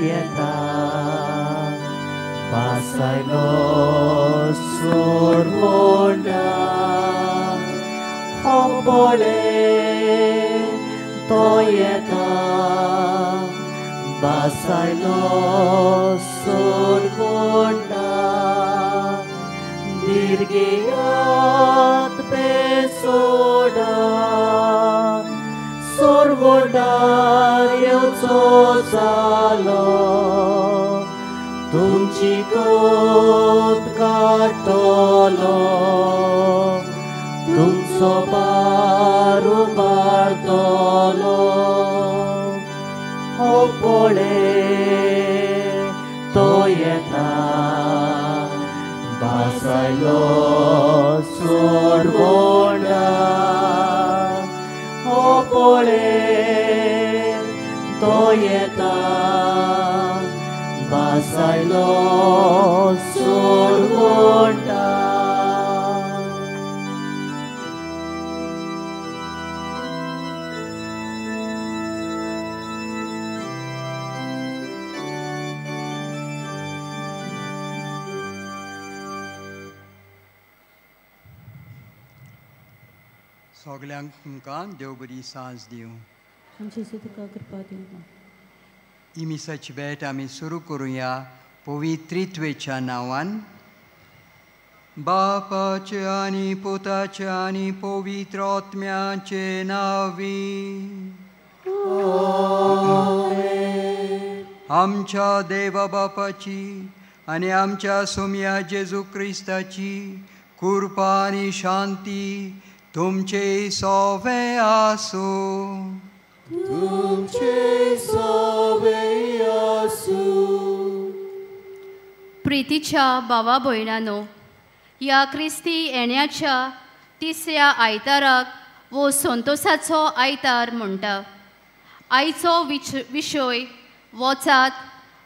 येता पासायलो सोरवोंडा हो पोळे तो येता पासायलो सोरवोंडा दीर्घियात पेसोडा सोरवोंडार्योचो जालो तुमची कोत काटलो तुमचो बारू बारतलो हो पोळे तो येता बासायलो सोरवोंडा हो पोळे तो येता बासायलो सोरवोंडा सगळ्यांक तुमकां देव बरी सांज दिवं. ही मिसाची भेट आमी सुरू करुया पवित्रित्वेच्या नांवान. बापाचे आनी पुताचे आनी पवित्र आत्म्याचे नांवी. आमच्या देवा बापाची आनी आमच्या सोम्या जेजू क्रिस्ताची कृपा आनी शांती तुमचे सोवे आसूं. तुमचे सोवे आसूं. प्रितीच्या भावा भयणांनो, ह्या क्रिस्ती येण्याच्या तिसऱ्या आयताराक वो संतोसाचो आयतार म्हणटा. आयचो विशय वचात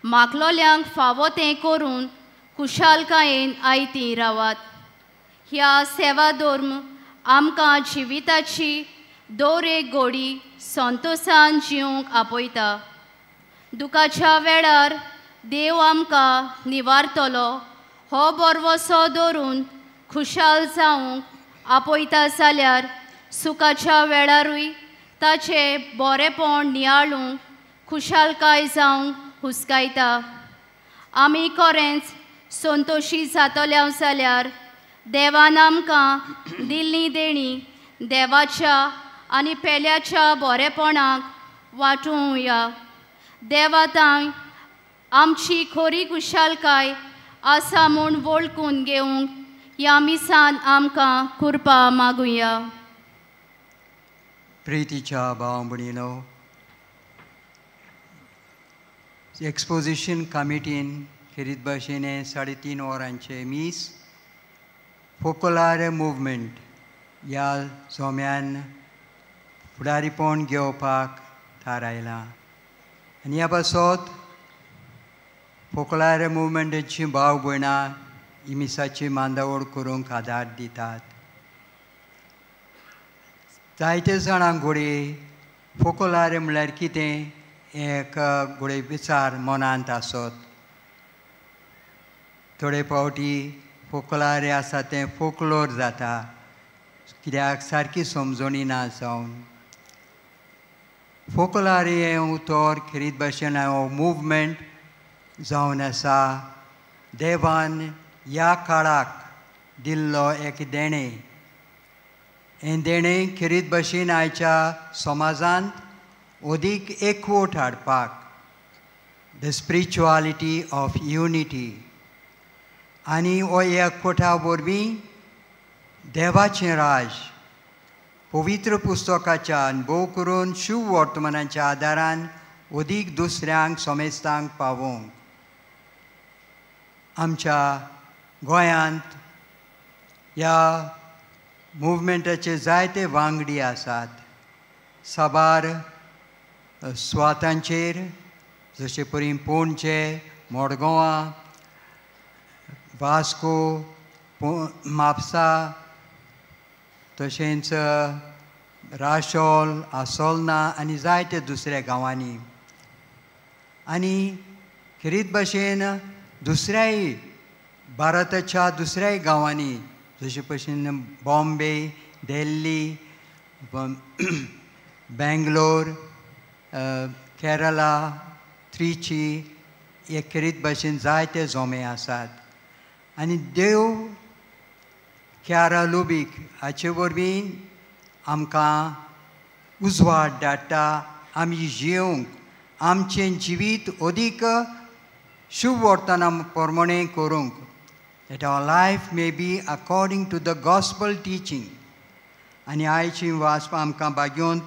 मागलोल्यांक फावो तें करून खुशालकायेन आयती रावात. ह्या सेवा धर्म आमकां जिविताची दर एक घडी संतोषान जिवंक आपयता. दुखाच्या वेळार देव आमकां निवारतलो हो बरवसो धरून खुशाल जावंक आपयता जाल्यार सुखाच्या वेळारूय ताचे बरेपण नियाळूंक खुशालकाय जावंक हुस्कायता. आमी खरेंच संतोशी जातल्या जाल्यार देवान आमकां दिल्ली देणी देवाच्या आनी पेल्याच्या बरेपणाक वांटूया. देवातांय आमची खरी खुशालकाय आसा म्हूण वळखून घेवंक ह्या मिसान आमकां कृपा मागुया. प्रितीच्या भाव भयणीनो, एक्सपोजिशन कमिटीन खेरीत भाशेन 3.5 वरांचे मीस फोकोलार मुवमेंट ह्या सोम्यान फुडारीपण घेवपाक थारायलां. आनी ह्या पासत फोकोलार मुवमेंटाची भाव भयणां ही मिसाची मांदावळ करूंक आदार दितात. जायते जाणांक घोडी फोकोलार म्हळ्यार कितें एक घोडे विचार मनांत आसत. थोडे फावटी फोकोलार आसा तें फोकलोर जाता, कित्याक सारकी समजणी ना जावन. फोकोलार हें उतर खेरीत भाशेन मुवमेंट जावन आसा देवान ह्या काळाक दिल्लो एक देणें. हें देणें खेरीत भाशेन आयच्या समाजांत अदीक एकवट हाडपाक द स्पिरिच्युअलिटी ऑफ युनिटी आनी हो एकवटा वरवीं देवाचें राज पवित्र पुस्तकाच्या अनुभव करून शुभ वर्तमानाच्या आदारान अदीक दुसऱ्यांक समेस्तांक पावोवंक. आमच्या गोंयांत ह्या मुवमेंटाचे जायते वांगडी आसात. साबार सुवातांचेर जशे परी पणजे, मडगांवां, वास्को, म्हापसा, तशेंच राशोल, आसोलना आनी जायते दुसऱ्या गांवांनी. आनी खेरीत भाशेन दुसऱ्याय भारताच्या दुसऱ्याय गांवांनी जशे भशेन बॉम्बे, दिल्ली, बेंगलोर, केरला, त्रिची हे खेरीत भाशेन जायते जोमे आसात. आनी देव क्यारा लोबीक हाचे वरवीं आमकां उजवाड धाडटा आमी जियोंक आमचें जिवीत अदीक शुभ वर्तना प्रमाणे करूंक. That our life may be according to the gospel teaching. आनी आयची वाचप आमकां बागेवन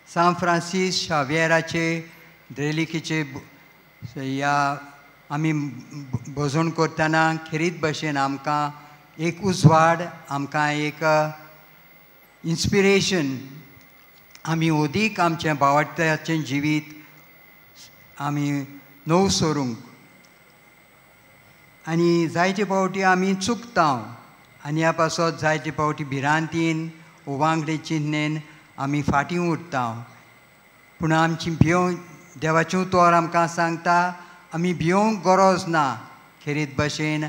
सान फ्रांसीस शावेराचे द्रेलिकेचे ह्या आमी भोजन करतना खेरीत भाशेन आमकां एक उजवाड आमकां एक इन्स्पिरेशन आमी अदीक आमचें भावार्थाचें जिवीत आमी नव सोरूंक. आनी जायते फावटी आमी चुकता आनी ह्या पासत जायते फावटी भिरांतीन ओवांगडे चिंतनेन आमी फाटीं उरता. पूण आमची भियों देवाचें तोर आमकां सांगता आमी भियोंक गरज ना. खेरीत भाशेन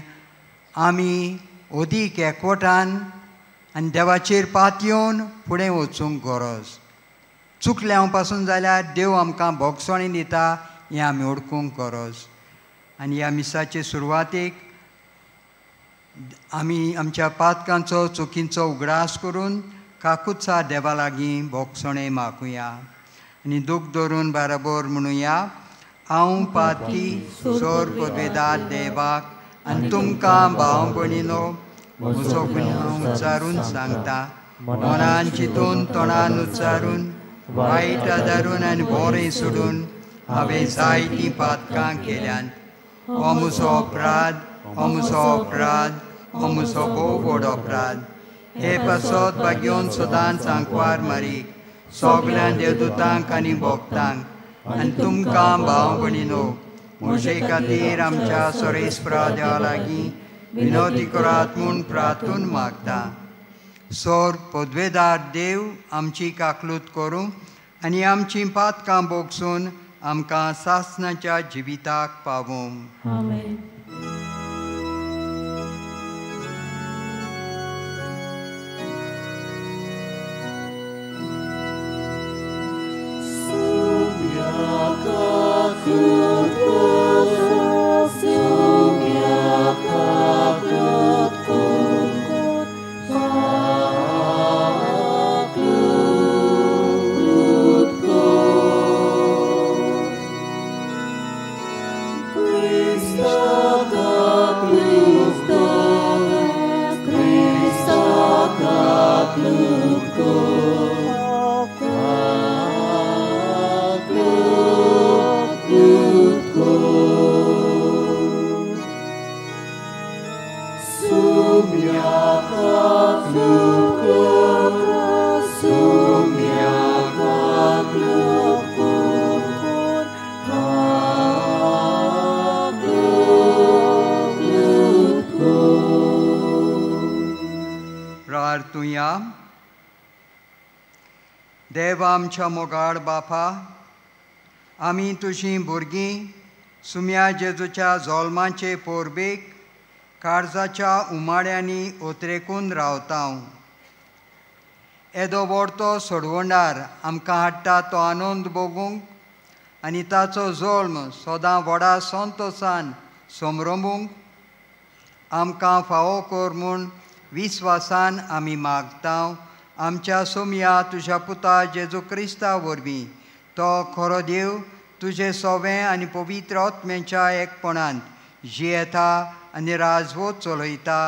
आमी अदीक एकवटान आनी देवाचेर पातयेवन फुडें वचूंक गरज. चुकल्या पासून जाल्यार देव आमकां भोगसणी दिता हें आमी ओळखूंक गरज. आनी ह्या मिसाचे सुरवातेक आमी आमच्या पातकांचो चुकींचो उगडास करून काकूचा देवा लागीं भोगसणें मागुया आनी दूख धरून बराबर म्हणुया. हांव पातकी सोर पदवेदार देवाक आनी तुमकां भाव भयणीनो म्हजो गुन्यांव उच्चारून सांगता. मनान चिंतून तोंडान उच्चारून वायट आदारून आनी बरें सोडून हांवें जायतीं पातकां केल्यात. हो म्हजो अपराध, हो म्हजो अपराध, हो म्हजो भोव व्हड अपराध. हे पासत बागेवन सदांच सांकवार मारीक सगळ्या देवदूतांक आनी भक्तांक आनी तुमकां भाव भयणीनो म्हजे खातीर आमच्या सोरेस्परा देवा लागीं विनोदी करात म्हूण प्रार्थून मागता. सोर पदवेदार देव आमची काकलूत करूं आनी आमची पातकां भोगसून आमकां सासणाच्या जिविताक पावूं. आमेन. प्रार्थुया. देव आमच्या मोगाळ बापा, आमी तुझीं भुरगीं सुम्या जेजूच्या जल्माचे पोरबेक काळजाच्या उमाड्यांनी ओतरेकून रावता. येदो व्हडतो सोडवंडार आमकां हाडटा तो आनंद भोगूंक आनी ताचो जल्म सदां व्हडा संतोशान समरंबूंक आमकां फावो कर म्हूण विस्वासान आमी मागता. आमच्या सोम्या तुज्या पुता जेजू क्रिस्ता वरवीं तो खरो देव तुजें सोवें आनी पवित्र आत्म्याच्या एकपणांत जियेता आनी राजवट चलयता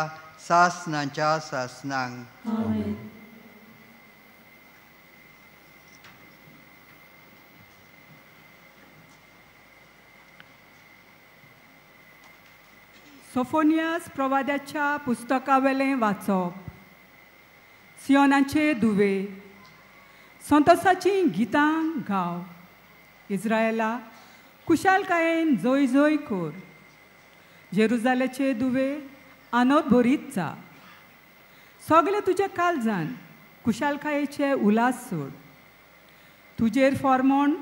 सासणाच्या सासणांक. आमेन. सोफोनियास प्रवाद्याच्या पुस्तकावेलें वाचप. सियोनाचे दुवे संतोसाचीं गितां गाव. इस्रायेला कुशालकायेन जय जय कर. जेरुजालेचे दुवे आनंद भरीत जा. सगळे तुजे काळजान कुशालकायेचे उलास सोड. तुजेर फॉर्मोन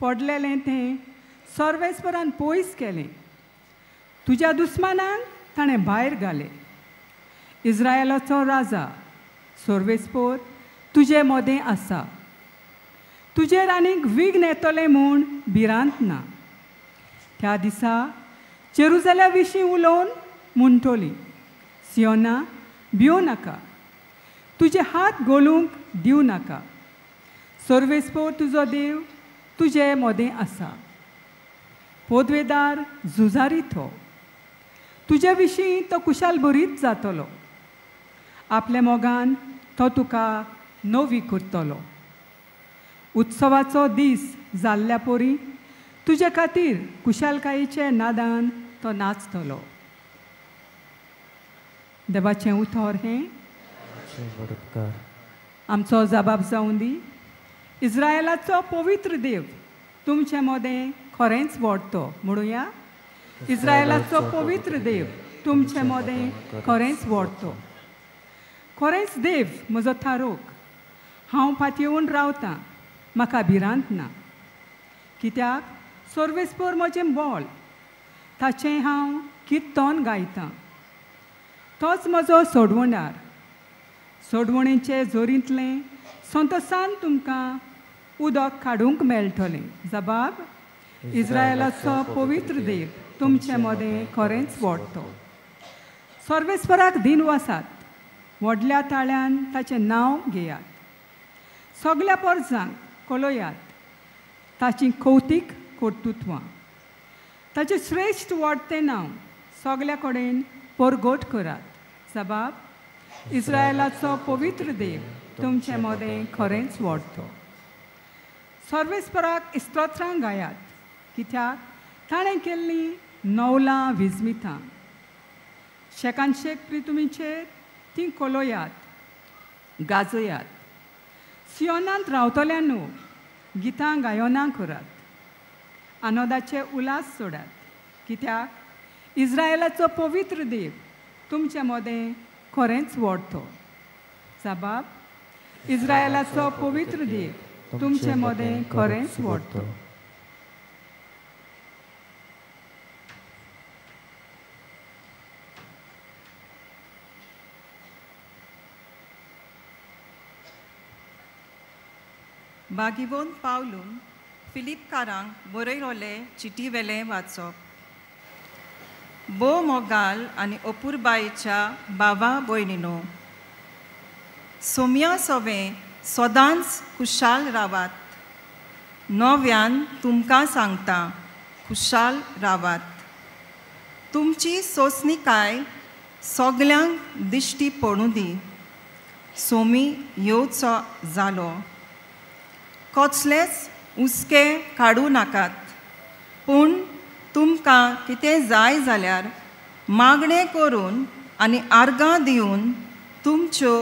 पडलेलें तें सर्वेस्परान पयस केलें तुज्या दुस्मानांक ताणें भायर घाले. इस्रायेलाचो राजा सर्वेस्पोर तुजे मोदें आसा. तुजेर आनीक विघ्न येतलें म्हूण भिरांत ना. त्या दिसा जेरुसलेमा विशीं उलोवन म्हणटली, सियोना भियो नाका, तुजे हात गोलूंक दिवं नाका. सर्वेस्पोर तुजो देव तुजे मोदें आसा. पोदवेदार झुजारी तो. तुजे विशीं तो कुशाल बरीत जातलो. आपल्या मोगान तो तुका नवी करतलो. उत्सवाचो दीस जाल्ल्या पोरी तुजे खातीर कुशालकायेचे नादान तो नाचतलो. देवाचें उतर हें आमचो जबाब जावं दी. इस्रायेलाचो पवित्र देव तुमचे मोदें खरेंच व्हडतो म्हणुया. इस्रायेलाचो पवित्र देव तुमचे मोदें खरेंच व्हडतो. खरेंच देव म्हजो थारोक. हांव फाटयेवन रावतां, म्हाका भिरांत ना. कित्याक सर्वेस्पोर म्हजें बोल, ताचें हांव किर्तन गायतां. तोच म्हजो सोडवणार. सोडवणेचे जोरींतलें संतोसान तुमकां उदक काडूंक मेळटलें. जबाब इस्रायेलाचो पवित्र देव तुमचे मोदें खरेंच व्हडतो. सर्वेस्पराक दिनवासात व्हडल्या ताळ्यान ताचें नांव घेयात. सगल्या परजांक कळयात ताची कौतीक कर्तुत्वां. ताचें श्रेश्ठ व्हडतें नांव सगल्या कडेन परगट करात. जबाब इस्रायेलाचो पवित्र देव तुमचे मोदें खरेंच व्हडतो. सर्वेस्पराक स्तोत्रां गायात, कित्याक ताणें केल्लीं नवलां विजमितां. शेकान शेक प्रितुमीचेर तीं कळयात, गाजयात. सियोनांत रावतल्यांनो गितां गायनां करात. आनंदाचे उलास सोडात, कित्याक इस्रायेलाचो पवित्र देव तुमचे मोदें खरेंच व्हडतो. जबाब इस्रायेलाचो पवित्र देव तुमचे मोदें खरेंच व्हडतो. बागिवोन पावलून फिलिपकारांक बरयलोले चिटी वेले वाचप. बो मोगाल आनी अपुरबायेच्या बाबा भयणीनो, सोम्या सोवें सदांच खुशाल रावात. नव्यान तुमकां सांगता, खुशाल रावात. तुमची सोंसणीकाय सगल्यांक दिश्टी पडूं दी. सोमी येवचो जालो. कसलेच उस्के काडूं नाकात, पूण तुमकां कितें जाय जाल्यार मागणें करून आनी आर्गां दिवन तुमच्यो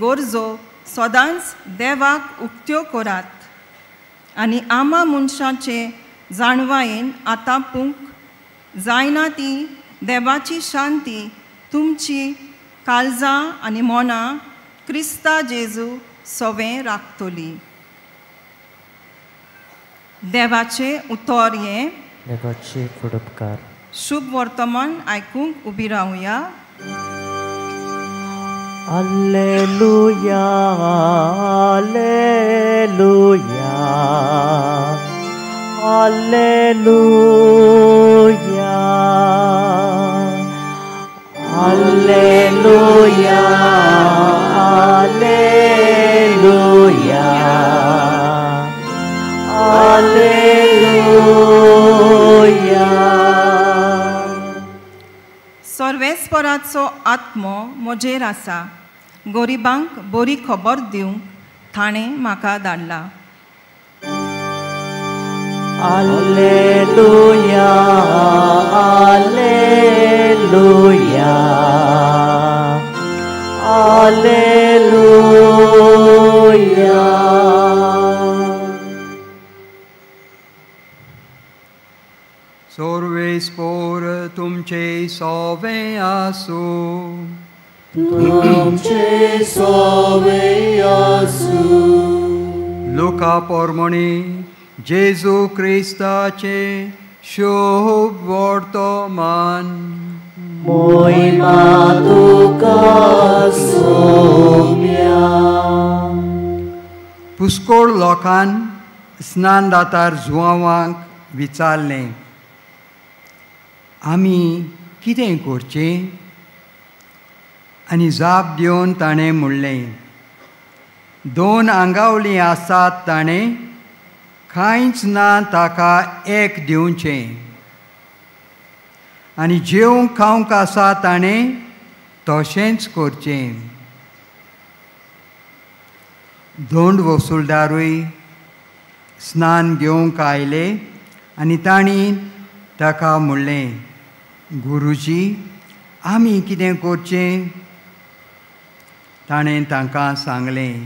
गरजो सदांच देवाक उक्त्यो करात. आनी आमा मनशाचे जाणवायेन आतांपूंक जायना ती देवाची शांती तुमची काळजां आनी मनां क्रिस्ता जेजू सोवें राखतली. देवाचे उतर हें. देवाचे फुडपकार. शुभ वर्तमान आयकूंक उबी रावया. Alleluia, Alleluia, Alleluia, Alleluia, Alleluia, Alleluia. सर्वेस्पराचो आत्मो म्हजेर आसा. गरिबांक बरी खबर दिवंक ताणें म्हाका धाडला. Alleluia, Alleluia, Alleluia. सर्वेस्पोर तुमचे सोवें आसूं. तुमचे सोवें आसूं. लुका पोरमणी जेजू क्रिस्ताचे शुभ वर्तमान मोहिमा तुका सोम्या. पुष्कळ लोकांन स्नानदातार जुआवांक विचारलें, आमी कितें करचें? आनी जाप दिवन ताणें म्हणलें, 2 आंगावलीं आसात ताणें कांयच ना ताका एक दिवचें. आनी जेवंक खावंक आसा ताणें तशेंच करचें. 2 वसूलदारूय स्नान घेवंक आयले आनी तांणी ताका म्हणलें, गुरुजी, आमी कितें करचें? ताणें तांकां सांगलें,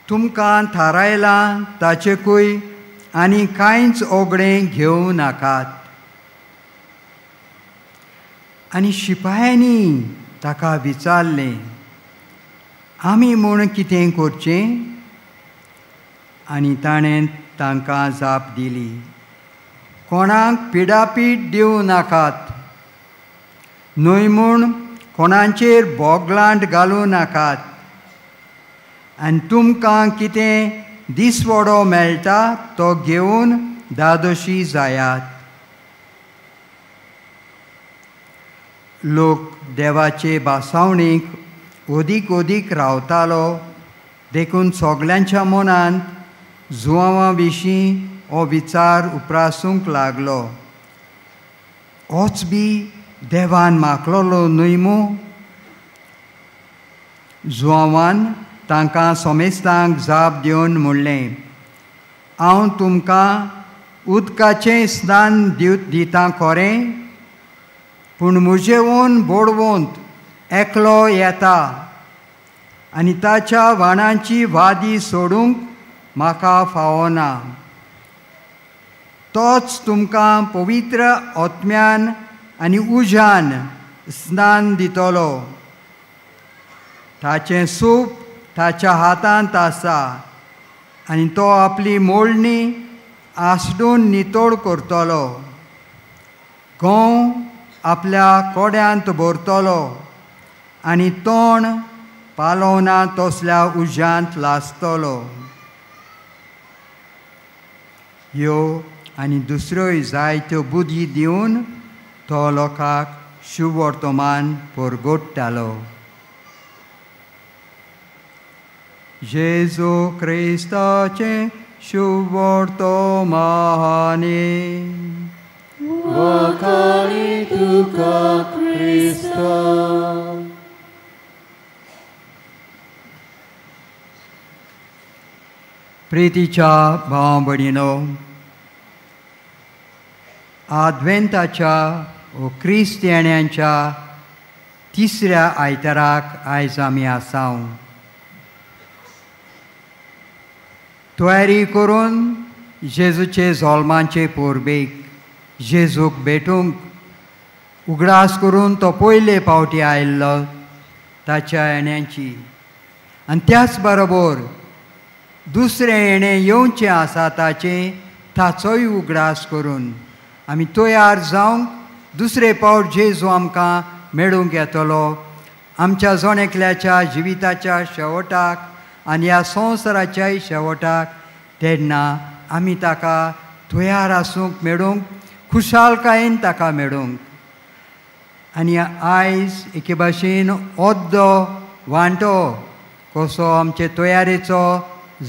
तुमकां थारायलां ताचेकूय आनी कांयच ओगडें घेवं नाकात. आनी शिपायांनी ताका विचारलें, आमी म्हूण कितें करचें? आनी ताणें तांकां जाप दिली, कोणाक पिडापीट दिवं नाकात, न्हय म्हूण कोणाचेर बोगलांट घालूं नाकात, आनी तुमकां कितें दिसवडो मेळटा तो घेवन दादोशी जायात. लोक देवाचे बासावणेक ओदीक रावतालो देखून सगल्यांच्या मनांत जुआवां विशीं हो विचार उप्रासूंक लागलो, होच बी देवान मागलोलो न्हय मू? जुआवान तांकां सोमेस्तांक जाप दिवन म्हणलें, हांव तुमकां उदकाचें स्नान दितां खरें, पूण म्हजेवन बोडवंत एकलो येता आनी ताच्या वाणांची वादी सोडूंक म्हाका फावना. तोच तुमकां पवित्र आत्म्यान आनी उज्यान स्नान दितलो. ताचें सूप ताच्या हातांत आसा आनी तो आपली मोळणी आसडून नितोळ करतलो. घोव आपल्या कोड्यांत भरतलो आनी तोंड पालोवना तसल्या उज्यांत लासतलो. ह्यो आनी दुसऱ्योय जायत्यो बुद्धी दिवन तो लोकांक शुभ वर्तमान परगोडटालो. जेजू क्रिस्ताचें शुभ वर्तमाने. वखाणी तुका क्रिस्ता. प्रितीच्या भाव भयणीनो, आद्वेंताच्या व क्रिस्त येण्याच्या 3ऱ्या आयताराक आयज आमी आसाव. तयारी करून जेजूचे जल्माचे पोरबेक जेजूक भेटूंक उगडास करून तो पयले फावटी आयिल्लो ताच्या येण्याची, आनी त्याच बरोबर दुसरें येणें येवचें आसा ताचोय उगडास करून आमी तयार जावंक दुसरे फावट जेजू आमकां मेळूंक येतलो. आमच्या जोणेकल्याच्या जिविताच्या शेवटाक आनी ह्या संवसाराच्याय शेवटाक तेन्ना आमी ताका तयार आसूंक मेळूंक, खुशालकायेन ताका मेळूंक. आनी आयज एके भाशेन ओद्दो वांटो कसो आमचे तयारेचो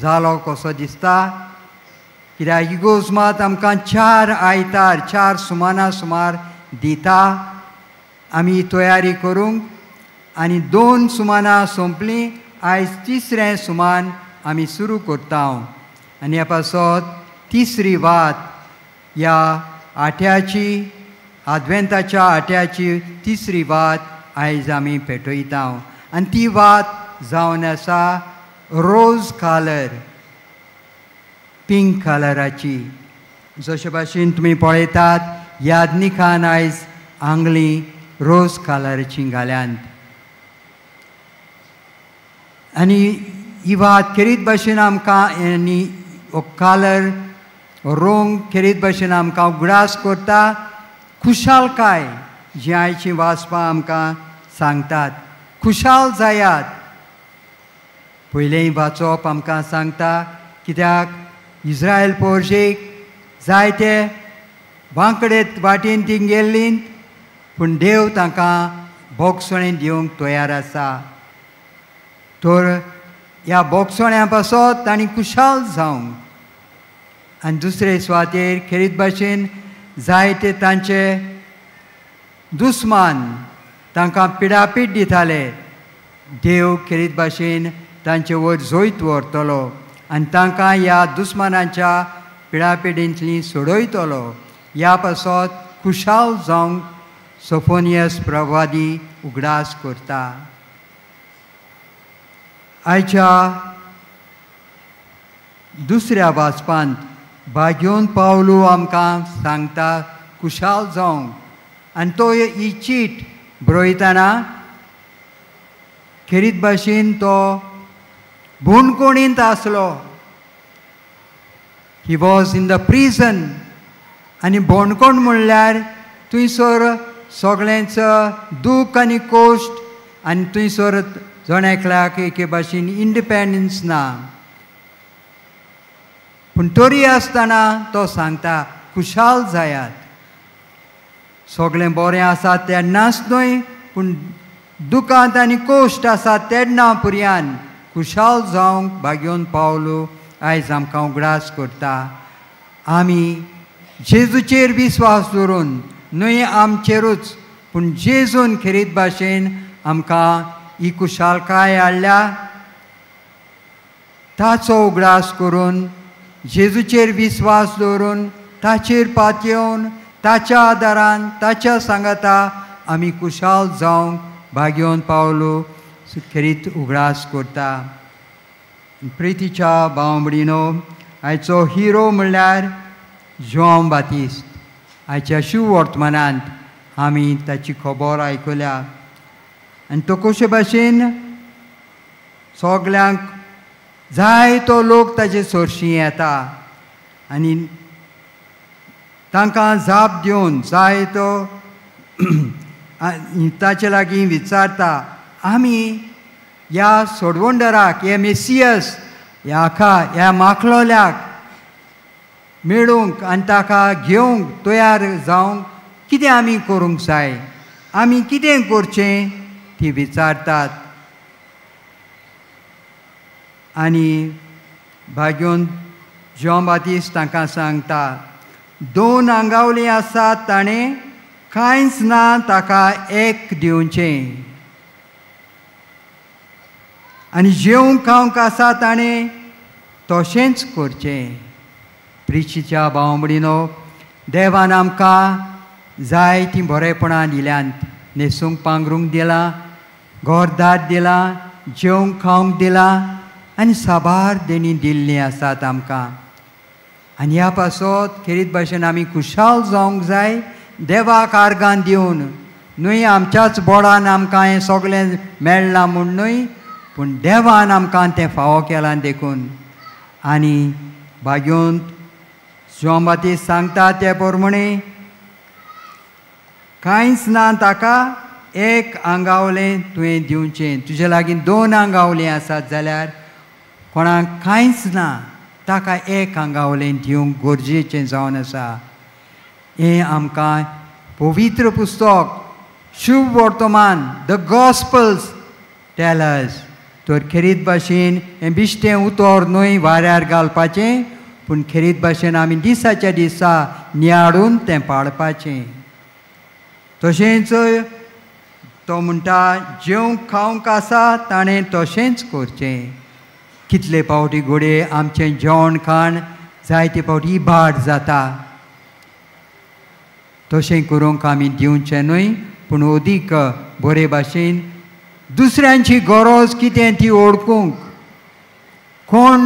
जालो कसो दिसता, कित्याक इगोजमात आमकां 4 आयतार 4 सुमाना सुमार दिता आमी तयारी करूंक, आनी 2 सुमाना संपलीं, आयज 3रे सुमान आमी सुरू करता. आनी ह्या पासत 3री वात ह्या आठ्याची आद्वेंताच्या आठ्याची 3री वात आयज आमी पेटयता. आनी ती वात जावन आसा रोज कलर, पिंक कलराची. जशे भाशेन तुमी पळयतात यादनिकान आयज आंगली रोज कलराची घाल्यांत. आनी ही वात खेरीत भाशेन आमकां हो कलर रोंग खेरीत भाशेन आमकां उगडास करता खुशालकाय जी आयची वाचपां आमकां सांगतात. खुशाल जायात. पयलें वाचप आमकां सांगता कित्याक इस्रायल पोरशेक जायते वांकडे वाटेन ती गेल्लीं पूण देव तांकां बोगसणें दिवंक तयार आसा. तर ह्या बोगसण्या पासत तांणी खुशाल जावंक. आनी दुसरे सुवातेर खेरीत भाशेन जायते तांचे दुस्मान तांकां पिडापीड दिताले. देव खेरीत भाशेन तांचे वयर जोयत व्हरतलो आनी तांकां ह्या दुस्मानाच्या पिडापिडींतली सोडयतलो. ह्या पासत खुशाल जावंक सोफोनियस प्रवादी उगडास करता. आयच्या दुसऱ्या वाचपांत भाग्योन पावलू आमकां सांगता खुशाल जावंक. आनी तो ही चीट बरयतना खेरीत भाशेन तो बुणकुणींत आसलो. He was in the prison. आनी बोणकोण म्हणल्यार थंयसर सगळेंच दूख आनी कोश्ट आनी थंयसर जण एकल्याक एके भाशेन इंडिपेंडन्स ना. पूण तरी आसतना तो सांगता खुशाल जायात. सगळें बरें आसा तेन्नाच न्हय पूण दुखांत आनी कोश्ट आसा तेन्ना पर्यान खुशाल जावंक भाग्योन पावलो आयज आमकां उगडास करता. आमी जेजूचेर विस्वास दवरून न्हय आमचेरूच पूण जेजून खेरीत भाशेन आमकां ही खुशालकाय हाडल्या. ताचो उगडास करून जेजूचेर विस्वास दवरून ताचेर पातयेवन ताच्या आदारान ताच्या सांगाता आमी खुशाल जावंक भाग्योन पावलो खेरीत उगडास करता. प्रितीच्या भाव भयणीनो, आयचो हिरो म्हणल्यार जॉन बातिस्ट. आयच्या शिव वर्तमानांत आमी ताची खबर आयकल्या आनी तो कशे भाशेन सगल्यांक जायतो लोक ताचे सरशी येता आनी तांकां जाप दिवन जायतो ताचे लागीं विचारता आमी ह्या सोडवंडराक हे मेसियस ह्या माखलोल्याक मेळूंक आनी ताका घेवंक तयार जावंक कितें आमी करूंक जाय, आमी कितें करचें ती विचारतात. आनी भाग्योन जॉन बातिस्ट तांकां सांगता 2 आंगावलीं आसात ताणें कांयच ना ताका एक दिवचें. आनी जेवंक खावंक आसा ताणें तशेंच करचें. प्रिशीच्या भाव भयणीनो, देवान आमकां जायतीं बरेपणां दिल्यांत. न्हेसूंक पांघरूंक दिलां, घरदार दिलां, जेवंक खावंक दिलां आनी साबार देणी दिल्लीं आसात आमकां. आनी ह्या पासत खेरीत भाशेन आमी खुशाल जावंक जाय देवाक आर्गां दिवन. न्हय आमच्याच बोडान आमकां हें सगळें मेळ्ळां म्हूण न्हय पूण देवान आमकां तें फावो केलां देखून. आनी भाग्योन जॉन बातिस्ट सांगता ते प्रमाणे कांयच ना ताका एक आंगावलें तुवें दिवचें. तुजे लागीं 2 आंगावलीं आसात जाल्यार कोणाक कांयच ना ताका एक आंगावलें दिवंक गरजेचें जावन आसा. हें आमकां पवित्र पुस्तक शुभ वर्तमान द गॉस्पल्स टेल अस. तर खेरीत भाशेन हें बिश्टें उतर न्हय वाऱ्यार घालपाचें पूण खेरीत भाशेन आमी दिसाच्या दिसा नियाळून तें पाळपाचें. तशेंच तो म्हणटा जेवंक खावंक आसा ताणें तशेंच करचें. कितले फावटी घोडये आमचें जेवण खाण जायते फावटी इबाड जाता. तशें करूंक आमी दिवचें न्हय पूण अदीक बरे भाशेन दुसऱ्यांची गरज कितें ती ओळखूंक. कोण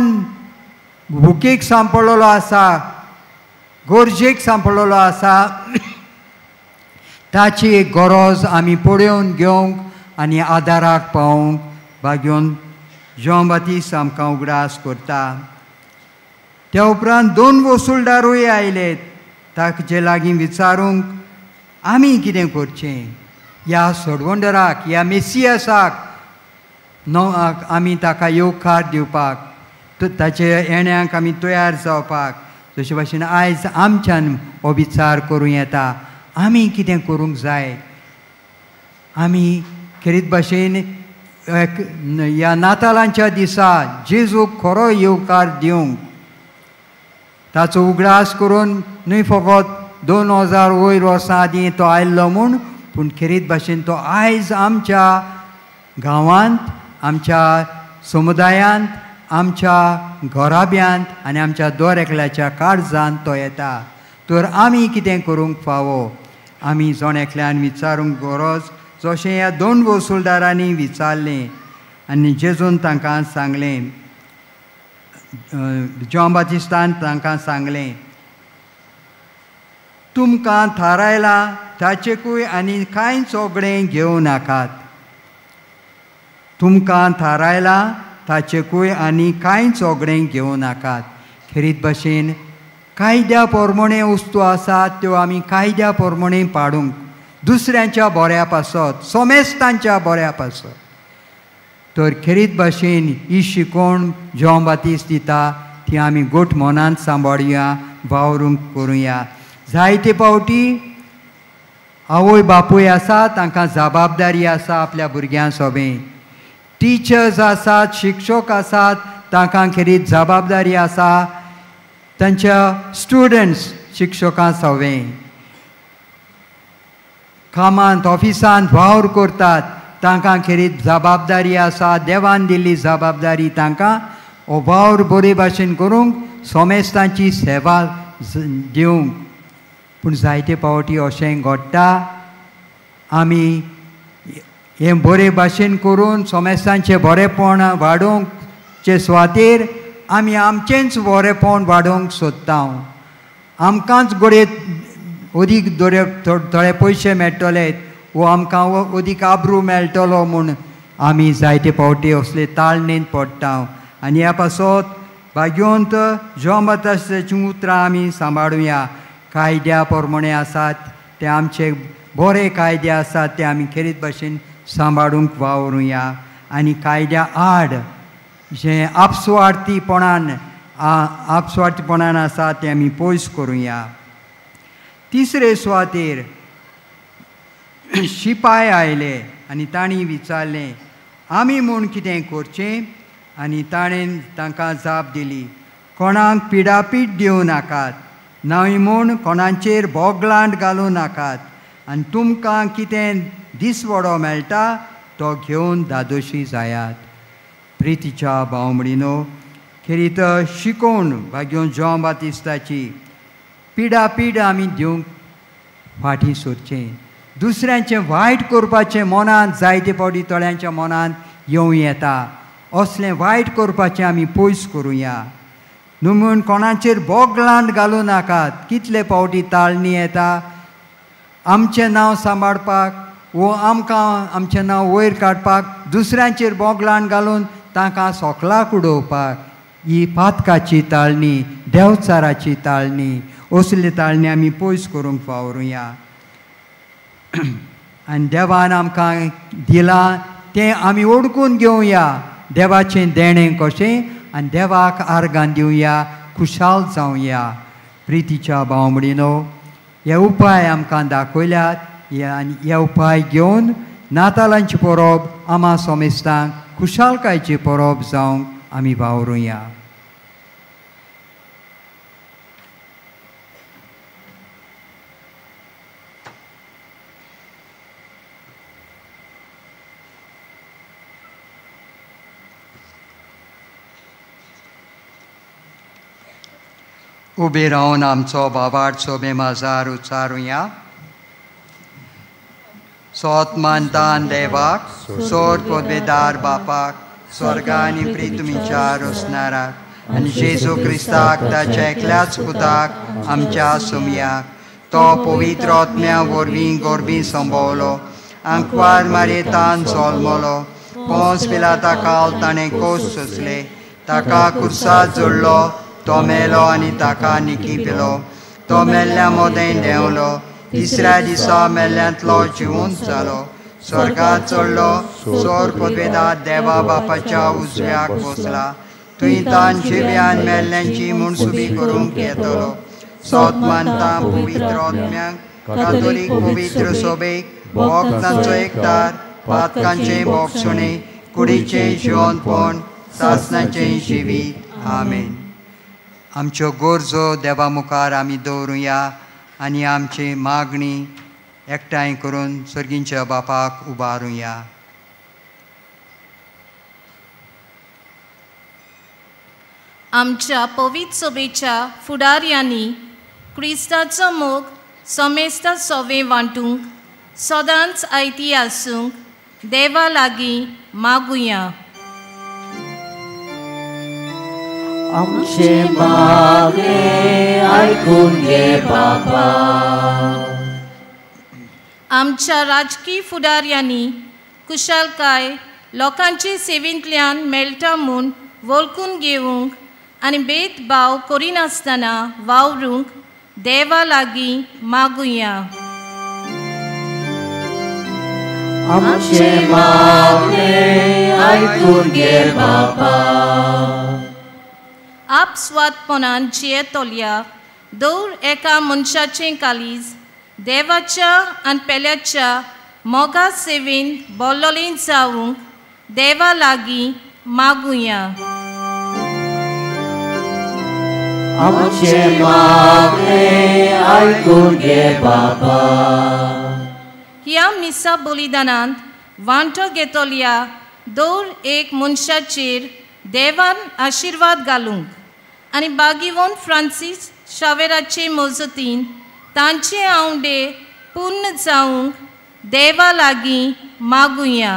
भुकेक सांपडलेलो आसा, गरजेक सांपडलेलो आसा ताची एक गरज आमी पळोवन घेवंक आनी आदाराक पावोवंक भाग्योन जॉन बातिस्ट आमकां उगडास करता. त्या उपरांत 2 वसूलदारूय आयले ताचे लागीं विचारूंक आमी कितें करचें. ह्या सोडवंडराक ह्या मेसियासाक आमी ताका येवकार दिवपाक ताचे येण्याक आमी तयार जावपाक. तशे भाशेन आयज आमच्यान हो विचार करूं येता आमी कितें करूंक जाय. आमी खरीत भाशेन ह्या नातालांच्या दिसा जेजूक खरो येवकार दिवंक ताचो उगडास करून न्हय फकत 2000 वयर वर्सां आदीं तो आयल्लो म्हूण, पूण खरीत भाशेन तो आयज आमच्या गांवांत, आमच्या समुदायांत, आमच्या घराब्यांत आनी आमच्या दर एकल्याच्या काळजांत तो येता. तर आमी कितें करूंक फावो. आमी जण एकल्यान विचारूंक गरज जशें ह्या 2 वसूलदारांनी विचारलें आनी जेजून तांकां सांगलें, जॉन बातिस्तान तांकां सांगलें, तुमकां थारायलां ताचेकूय आनी कांयच ओगडें घेवं नाकात. तुमकां थारायलां ताचेकूय आनी कांयच ओगडें घेवं नाकात. खरीत भाशेन कायद्या प्रमाणे वस्तू आसात त्यो आमी कायद्या प्रमाणे पाडूंक, दुसऱ्यांच्या बऱ्या पासत, सोमेस्तांच्या बऱ्या पासत. तर खरीत भाशेन ही शिकोवण जॉन बातिस्ट दिता ती आमी गोठ मनांत सांबाळुया, वावरूंक करुया. जायते फावटी आवय बापूय आसा तांकां जबाबदारी आसा आपल्या भुरग्यां सोबें. टिचर्स आसात, शिक्षक आसात तांकां खरीत जबाबदारी आसा तांच्या स्टुडंट्स शिक्षकां सोबें. कामांत ऑफिसांत वावर करतात तांकां खरीत जबाबदारी आसा, देवान दिल्ली जबाबदारी तांकां हो वावर बरे भाशेन करूंक, सोमेस्तांची सेवा दिवंक. पूण जायते फावटी अशें घडटा आमी हें बरे भाशेन करून सोमेस्तांचें बरेपण वाडोवंकचे सुवातेर आमी आमचेंच बरेपण वाडोवंक सोदता. आमकांच गोडे अदीक थोडे पयशे मेळटले वो आमकां अदीक आब्रू मेळटलो म्हूण आमी जायते फावटी असले ताळणेंत पडटा. आनी ह्या पासत भाग्योंत जॉन बातिस्ताची उतरां आमी सांबाळुया. कायद्या प्रमाणे आसात ते आमचे बरे कायदे आसात ते आमी खरीत भाशेन सांबाळूंक वावरुया. आनी कायद्या आड जे आपस्वार्थीपणान आसा ते आमी पयस करुया. तिसरे सुवातेर शिपाय आयले आनी तांणी विचारलें आमी म्हूण कितें करचें. आनी ताणें तांकां जाप दिली, कोणाक पिडापीट दिवं नाकात, न्हय म्हूण कोणाचेर बोगलांट घालूं नाकात, आनी तुमकां कितें दिसवडो मेळटा तो घेवन दादोशी जायात. प्रितीच्या भाव भयणीनो, खरीत शिकोवन भाग्यो जॉन बातिस्ताची पिडापीड आमी दिवंक फाटीं सरचें. दुसऱ्यांचें वायट करपाचें मनांत जायते फावटी थोड्यांच्या मनांत येवं येता. असलें वायट करपाचें आमी पयस करुया. न्हू म्हूण कोणाचेर बोगलांट घालूं नाकात. कितले फावटी ताळणी येता आमचें नांव सांबाळपाक वो आमकां आमचें नांव वयर काडपाक, दुसऱ्यांचेर बोगलांट घालून तांकां सोकलाक उडोवपाक. ही पातकाची ताळणी, देवचाराची ताळणी, असली ताळणी आमी पयस करूंक वावरुया. आनी देवान आमकां दिलां तें आमी ओडकून घेवया. देवाचें देणें कशें आनी देवाक आर्गां दिवया, खुशाल जावया. प्रितीच्या भाव भयणीनो, हे उपाय आमकां दाखयल्यात. हे उपाय घेवन नातालांची परब आमा सोमेस्तांक खुशालकायची परब जावंक आमी वावरुया. उबे रावन आमचो बाबाड सोबे माजार उच्चारुया. सोतमानतान देवाक, सोर पदवेदार बापाक, स्वर्गा आनी प्रितुमीच्या रोसनाराक आनी जेजू क्रिस्ताक ताच्या एकल्याच पुताक आमच्या सुमयाक तो पवित्र आत्म्या वरवीं गोरबी संभोवलो, आंकवार मारयेतान जल्मलो, पोंस पिलाता काल ताणें कोस सोंसले, ताका कुर्सार जोडलो, तो मेलो आनी ताका निकी पिलो तो मेल्ल्या मोदें देंवलो तिसऱ्या दिसा मेल्ल्यांतलो जिवंत जालो स्वर्गात चडलो सोर पदवेदार देवा बापाच्या उजव्याक बसला थंय तान जिव्यान मेल्ल्यांची मुणसुबी करूंक येतलो सोत मानता पवित्र आत्म्याक कातोलीक पवित्र सोबेक वखदांचो एकदार पातकांचें मोक्षणे कुडीचें जिवंतपण सासणाचें जिवीत आमेन. आमच्यो गरजो देवा मुखार आमी दवरुया आनी आमची मागणी एकठांय करून सर्गींच्या बापाक उबारुया. आमच्या पवित्र सभेच्या फुडाऱ्यांनी क्रिस्ताचो मोग समेस्त सवे वांटूंक सदांच आयती आसूंक देवा लागीं मागुया. आमचे मागणे आयकून घे बाबा. आमच्या राजकीय फुडाऱ्यांनी कुशलकाय लोकांचे सेवेंतल्यान मेळटा म्हूण वळखून घेवंक आनी भेदभाव करिनासतना वावरूंक देवा लागीं मागुया. आमचे मागणे आयकून घे बाबा. आपस्वादपणान जियेतोल्या दर एका मनशाचें कालीज देवाच्या आनी पेल्याच्या मोगा सेवेंत बोल्लोलें जावंक देवा लागीं मागुया. आमचे मागणे आयकून घे बाबा. ह्या मिसा बलिदानांत वांटो घेतोल्या दर एक मनशाचेर देवान आशिर्वाद घालूंक आनी बागीवोन फ्रांसीस शावेराचे मजतीन तांचे आवडे पूर्ण जावंक देवा लागीं मागुया.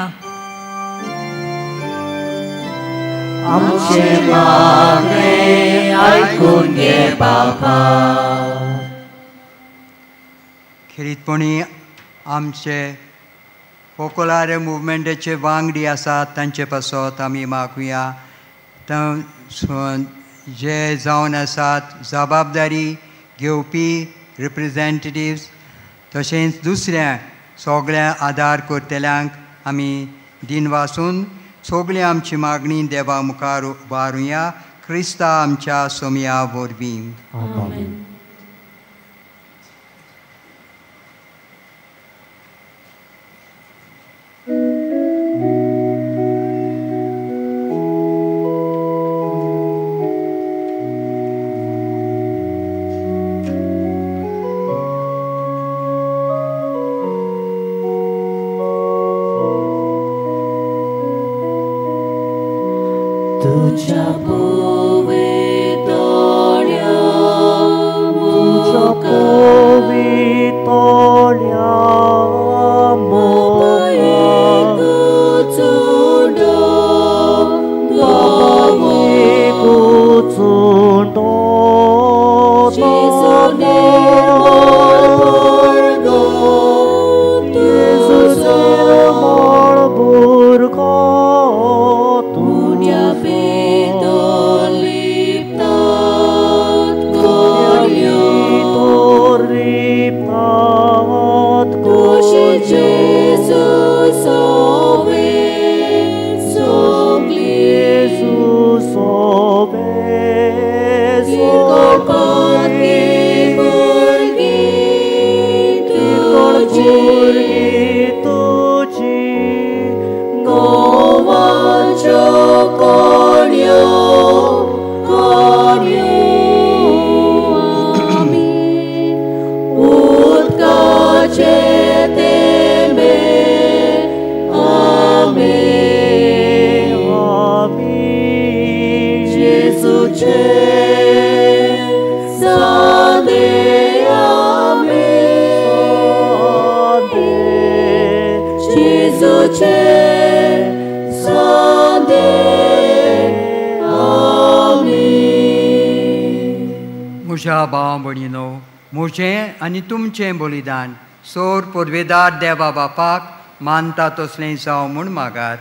आमचे मागणे आयकून घे बाबा. खेरीतपणी आमचे पोकोलारे मुवमेंटाचे वांगडी आसात तांचे पासत आमी मागुया. जे जावन आसात जबाबदारी घेवपी रिप्रेझेंटेटिव्स तशेंच दुसऱ्या सगळ्या आदार करतल्यांक आमी दिन वाचून सगळी आमची मागणी देवा मुखार उबारुया. क्रिस्ता आमच्या सोमया वरवीं. आमेन. तुझ्या म्हज्या भाव भयणीनो, म्हजें आनी तुमचें बलिदान सोर पदवेदार देवा बापाक मानता तसलें जावं म्हूण मागात.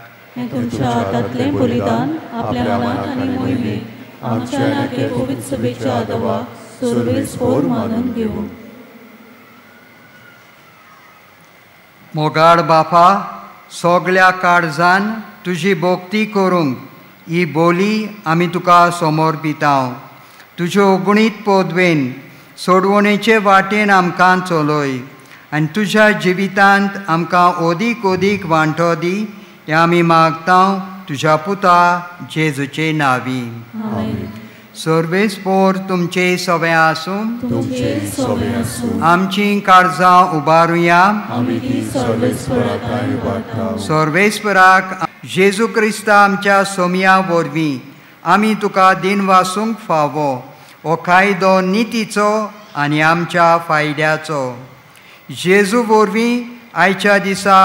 तुमच्या हातांतलें बलिदान आपल्या मनांत आनी मोहिमेंत आमच्या नाके पवित्र सभेच्या आदवा सर्वेस्पोर मानून घेऊ. मोगाळ बापा, सगळ्या काळजान तुजी भोक्ती करूंक ही बोली आमी तुका समर्पितांव. तुज्या अगणीत पदवेन सोडवणेचे वाटेन आमकां चलय आनी तुज्या जिवितांत आमकां अदीक अदीक वांटो दी हें आमी मागतांव तुज्या पुता जेजूचे नांवी. सर्वेस्पोर तुमचे सवे आसूं. आमची काळजां उबारुया. सर्वेस्पराक जेजू क्रिस्ता आमच्या सोमया वरवीं आमी तुका दिन वासूंक फावो हो कायदो नितीचो आनी आमच्या फायद्याचो. जेजू वरवीं आयच्या दिसा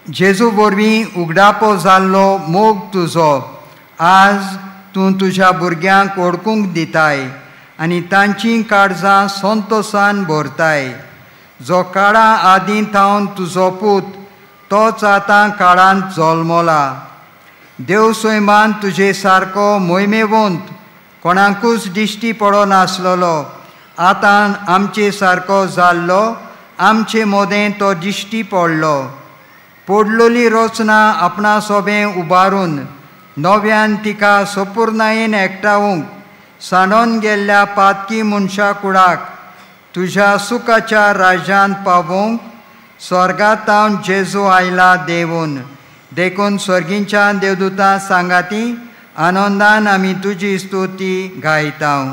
जेजू वरवीं उगडापो जाल्लो मोग तुजो आज तूं तुज्या भुरग्यांक ओळखूंक दिताय आनी तांचीं काळजां संतोशान भरताय. जो काळा आदीं थावन तुजो पूत तोच आतां काळांत जल्मला. देव सैमान तुजे सारको मोहिमेवंत कोणाकूच दिश्टी पडो नासलेलो आतां आमचे सारको जाल्लो आमचे मोदें तो दिश्टी पडलो. पडलोली रचना आपणा सोबें उबारून नव्यान तिका सपूर्णायेन एकठांवूंक सांडून गेल्ल्या पातकी मनशा कुडाक तुज्या सुखाच्या राज्यांत पावोवंक स्वर्गांत जेजू आयला देवून. देखून स्वर्गींच्या देवदूतां सांगाती आनंदान आमी तुजी स्तुती गायतांव.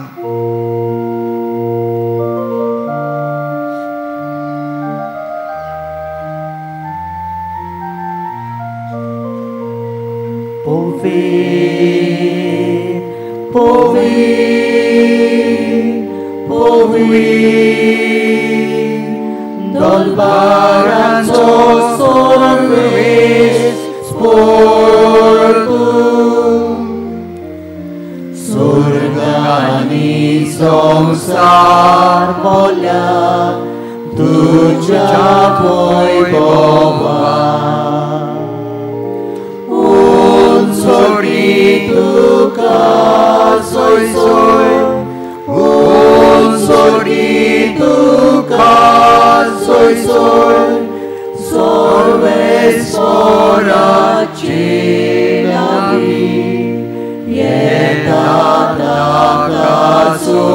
Dolbaranzo सर्वेस्पोर स्वर्गानी संसार बोल्या तुझ्या वैभवान उंचोडी तुका सोय सोय उंचोडी तुका सोय सोय सर्वेस्पोराचे नावी येता ताकाचो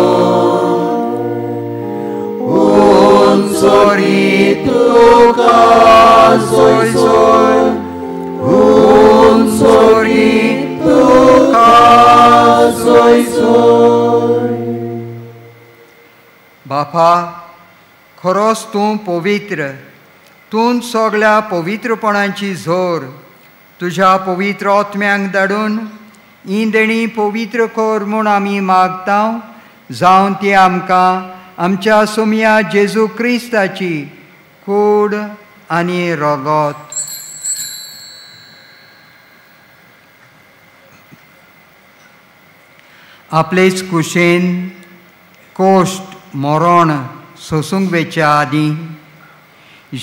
उंचोडी तुका सोय सोय उंचोडी तुका सोय सोय. बापा, खरोच तूं पवित्र. तूं सगळ्या पवित्रपणाची झोर तुज्या पवित्र आत्म्यांक धाडून ही देणी पवित्र कर म्हूण आमी मागतांव. जावं ती आमकां आमच्या सोमया जेजू क्रिस्ताची कूड आनी रगत आपलेच कुशेन कोश्ट मरण सोसूंक वेच्या आदीं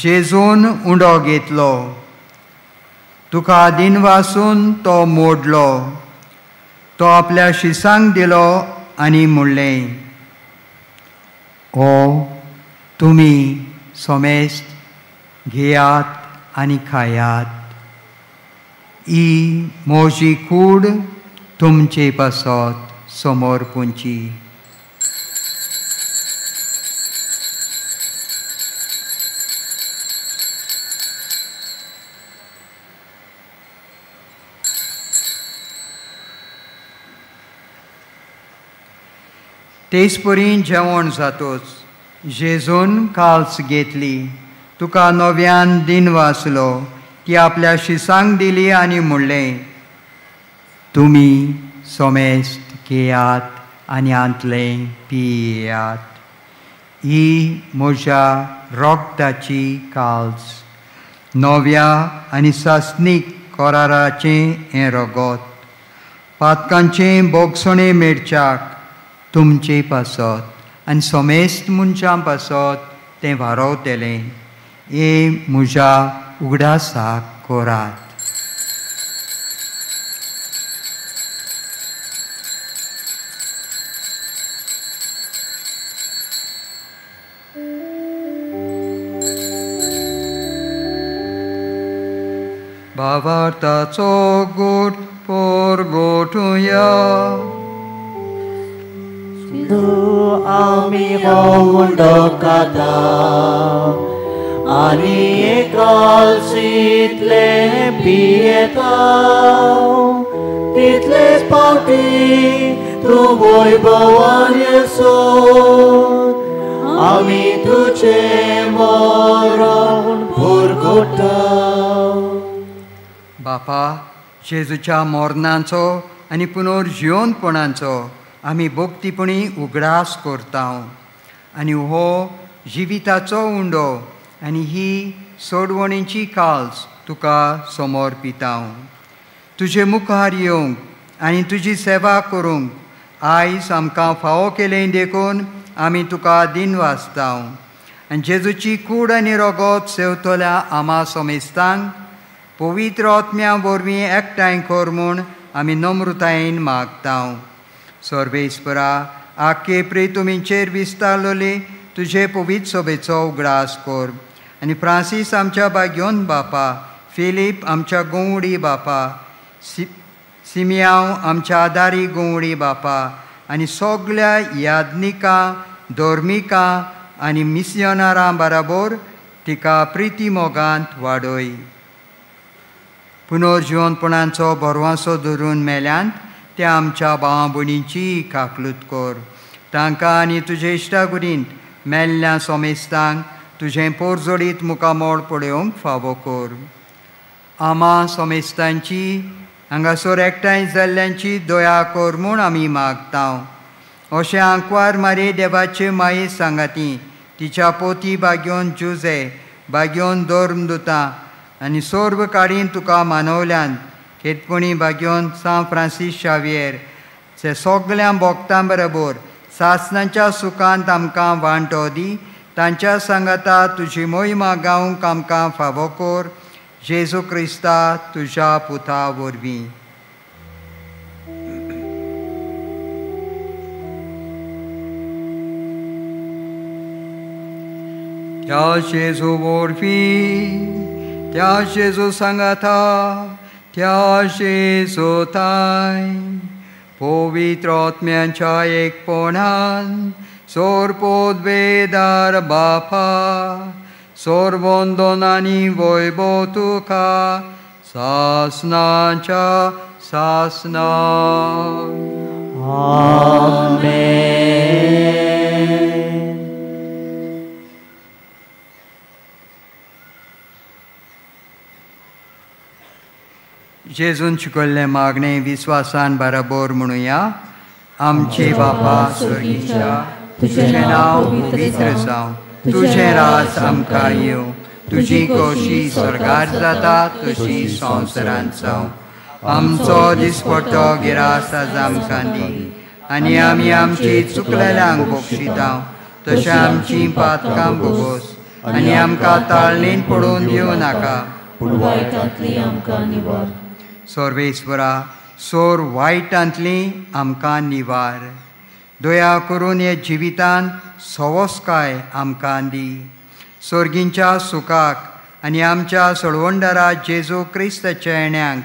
जेजून उंडो घेतलो. तुका दिन वासून तो मोडलो. तो आपल्या शिसांक दिलो आनी म्हणलें, ओ तुमी सोमेस्त घेयात आनी खायात. ही म्हजी कूड तुमचे पासत समोर पुंची. तेच परी जेवण जातोच जेजून काल्स घेतली. तुका नव्यान दिन वाचलो. ती आपल्या शिसांक दिली आनी म्हणलें, तुमी सोमेस्त घेयात आनी आंतलें पियेयात. ही म्हज्या रोगताची काल्स नव्या आनी सासनीक कराराचें हें रगत पातकांचें बोगसणे मेडच्याक तुमचे पासत आनी सोमेस्त मनशां पासत तें वारवतलें. हे म्हज्या उगडासाक कोरात. भावार्थाचो गोड पोरगोठुया. आमी हो उंडो खाता आनी एकालशीतले पियेता तितलेच पावटी तूं वैभवान येसो आमी तुजे मरण पोरगोठता. बापा, जेजूच्या मरणाचो आनी पुनर्जिवनपणाचो आमी भक्तीपणी उगडास करता आनी हो जिविताचो उंडो आनी ही सोडवणेची काल्स तुका समर्पिता. तुजे मुखार येवंक आनी तुजी सेवा करूंक आयज आमकां फावो केलें देखून आमी तुका दिन वाजता. आनी जेजूची कूड आनी रगत सेवतल्या आमा समेस्तांक पवित्र आत्म्या वरवीं एकठांय कर म्हूण आमी नम्रतायेन मागता. सर्वेस्परा, आख्खे प्रेतुमींचेर विस्तारलोले तुजे पवित्र सभेचो उगडास कर आनी फ्रांसीस आमच्या बाग्योन बापा, फिलीप आमच्या गोवडी बापा, सिमियांव आमच्या आदारी गोवडी बापा आनी सगळ्या याज्ञिकां, धर्मिकां आनी मिस्योनारां बराबर तिका प्रिती मोगांत वाडय. पुनर्जिवनपणाचो बरवासो धरून मेल्यांत त्या आमच्या भावा भयणींची काकलूत कर. तांकां आनी तुजे इश्टागुरींत मेल्ल्या समेस्तांक तुजें पोरजोडीत मुखामोळ पळोवंक फावो कर. आमा समेस्तांची हांगासर एकठांय जाल्ल्यांची दया कर म्हूण आमी मागता. अशें आंकवार मारे देवाचे माये सांगाती तिच्या पोती बाग्योन जुजे, बाग्योन धर्मदुतां आनी सर्व काडीन तुका मानवल्यान खेतपणी बाग्योन सान फ्रांसीस शावियर चे सगळ्या भक्तां बरोबर सासणाच्या सुखांत आमकां वांटो दी. तांच्या सांगाता तुजी मोहिमा गावंक आमकां फावो कर. जेजू क्रिस्ता तुज्या पुता वरवीं. त्या जेजू वरवीं, त्या जेजू सांगाता, त्या जेजू ताय पवित्र आत्म्याच्या एकपणान सोरपोदवेदार बापा सोरवंदनानी वैभव तुका सासनाच्या सासना. आमेन. जेजून शिकयल्लें मागणें विस्वासान बराबर म्हणुया. आमचे बापा स्वर्गीच्या, तुजें नांव पवित्र जावं, तुजें राज आमकां येवं, तुजी खोशी स्वर्गार जाता तशी संवसारांत जावं. आमचो दिसपट्टो गिरास आज आमकां दी आनी आमी आमची चुकलेल्यांक बक्षिता तशें आमची पातकां भोगोस आनी आमकां ताळणेन पडोवन दिवं नाका पूण वायटांतली आमकां निवार. सर्वेस्वरा, सोर वायटांतली आमकां निवार. दया करून हे जिवितांत सवस्काय आमकां दी. सर्गींच्या सुखाक आनी आमच्या सोडवणदारा जेजू क्रिस्ताच्या येण्याक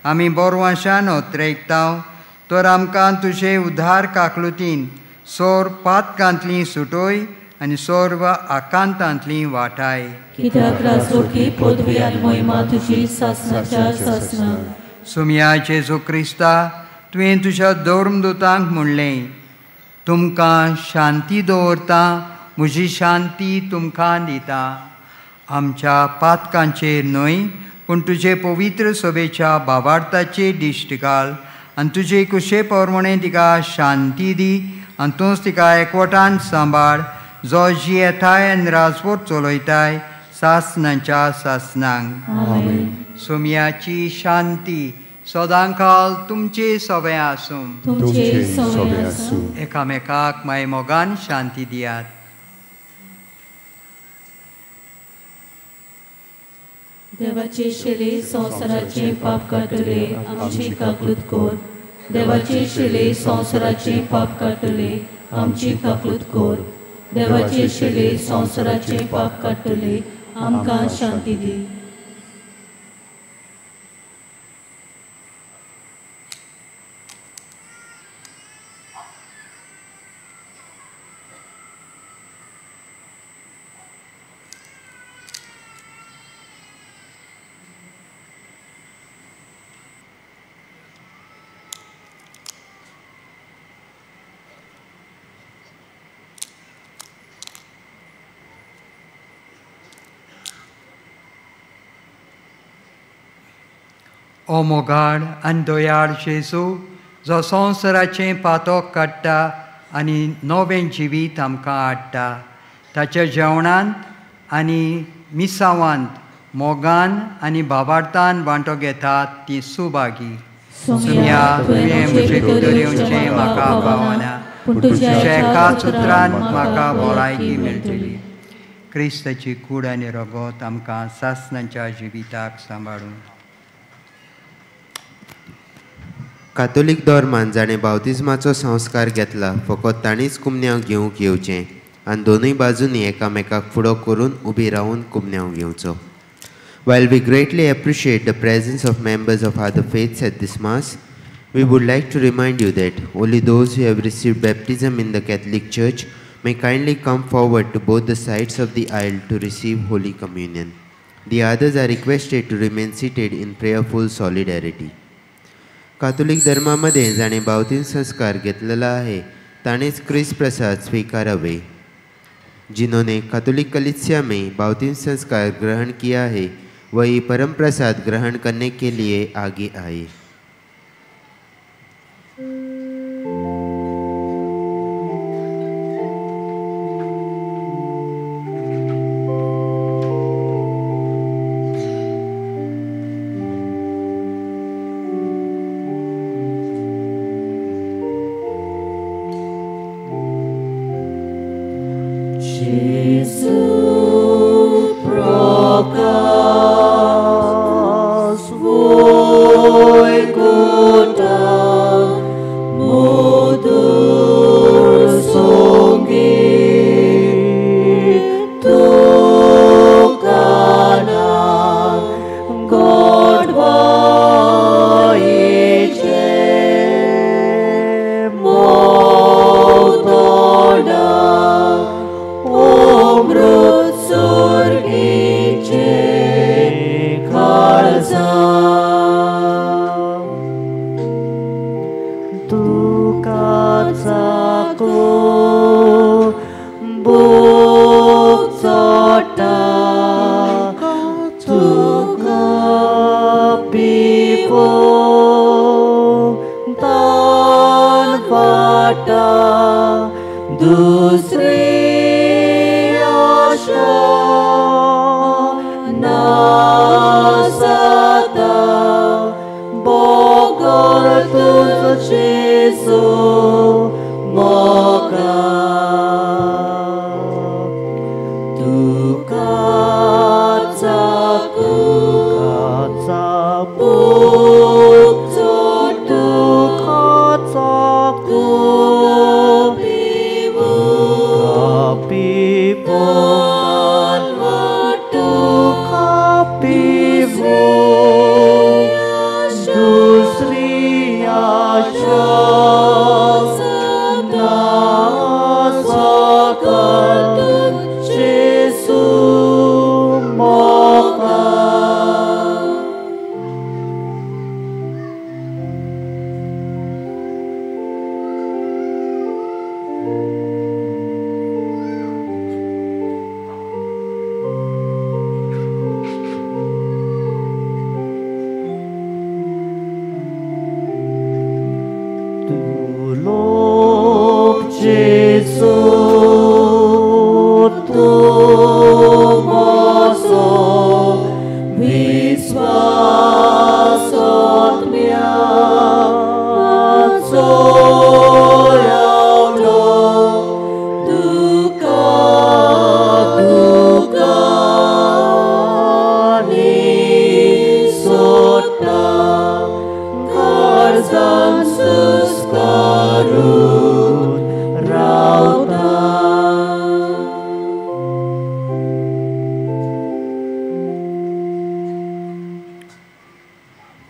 आमी बोरवाशान ओत्रेकता. तर आमकां तुजे उद्धार काकलुतीन सोर पातकांतली सुटोय आनी सोर्व आकांतांतली वाटाय. कित्याक रासोकी पदवी आनी मोहिमा तुजी सासणाच्या सासना. सुमया जेजू क्रिस्ता, तुवें तुज्या धर्मदुतांक म्हणलें, तुमकां शांती दवरता, म्हजी शांती तुमकां दिता. आमच्या पातकांचेर न्हय पूण तुजे पवित्र सभेच्या भावार्थाचेर दिश्ट घाल आनी तुजे कुशे पोरमणें तिका शांती दी आनी तूंच तिका एकवटान सांबाळ, जो जी येताय आनी राजवट चलयताय सासनाच्या सासनांक. सुमयाची शांती सदांकाल तुमचे सवे आसूं. एकामेकाक माय मोगान शांती दियात. देवाचे शेले संसाराचे पाप काटले आमची काकूत कोर. देवाचे शेले संसाराचे पाप काटले आमची काकूत कोर. देवाचे शेले संसाराचे पाप काटले आमकां शांती दी. ओ मोगाळ आनी दोयाळ जेजू, जो संवसाराचें पातोक काडटा आनी नवें जिवीत आमकां हाडटा, ताच्या जेवणांत आनी मिसावांत मोगान आनी भावार्थान वांटो घेतात ती सुभागी. सुम्या तुवें म्हजे कुदोऱ्योचें म्हाका भावना, पूण तुज्या एकाच उतरान म्हाका भलायकी मेळटली. क्रिस्ताची कूड आनी रगत आमकां सासणांच्या जिविताक सांबाळून. कातोलीक धर्मान जाणें बावतिजमाचो संस्कार घेतला फकत ताणीच कुमन्यांव घेवंक येवचें आनी दोनूय बाजूंनी एकामेकाक फुडो करून उबी रावन कुमन्यांव घेवचो. While we greatly appreciate the presence of members of other faiths at this Mass, we would like to remind you that only those who have received baptism in the Catholic Church may kindly come forward to both the sides of the aisle to receive Holy Communion. The others are requested to remain seated in prayerful solidarity. कातोलिक धर्मामध्ये जाणे बावतीन संस्कार घेतलेला आहे ताणेच ख्रिस्त प्रसाद स्वीकारावे. जिन्होंने कातोलिक कलीसिया में बावतीन संस्कार ग्रहण किया है वही परम प्रसाद ग्रहण करने के लिए आगे आए.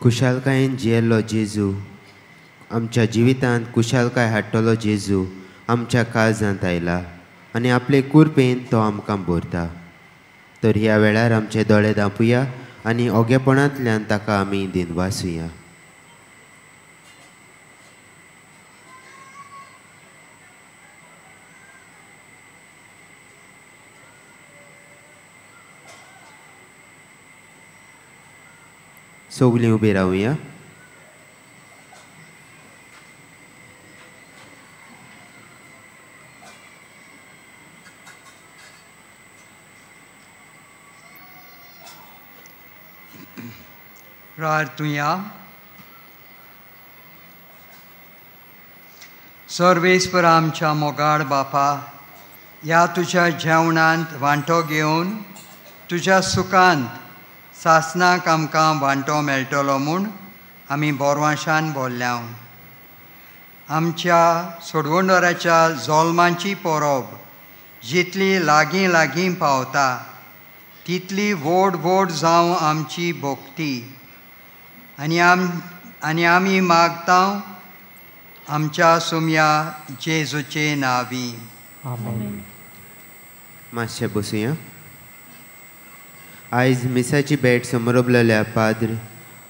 खुशालकायेन जियेल्लो जेजू, आमच्या जिवितांत खुशालकाय हाडटलो जेजू आमच्या काळजांत आयला आनी आपले कुरपेन तो आमकां भरता. तर ह्या वेळार आमचे दोळे धांपुया आनी ओगेपणांतल्यान ताका आमी दिनवासुया. सगळीं उबी रावया. प्रार्थुया. सर्वेस्पर आमच्या मोगाळ बापा, ह्या तुज्या जेवणांत वांटो घेवन तुज्या सुखांत सासनाक आमकां वांटो मेळटलो म्हूण आमी बोरवांशान बोल्ल्या. आमच्या सोडवणदाराच्या जल्माची परब जितली लागीं लागीं पावता तितली व्हड व्हड जावं आमची भोक्ती आनी आमी मागता आमच्या सुम्या जेजूचे नांवी. मातशें बसुया. आयज मिसाची भेट समोरबलेल्या पाद्र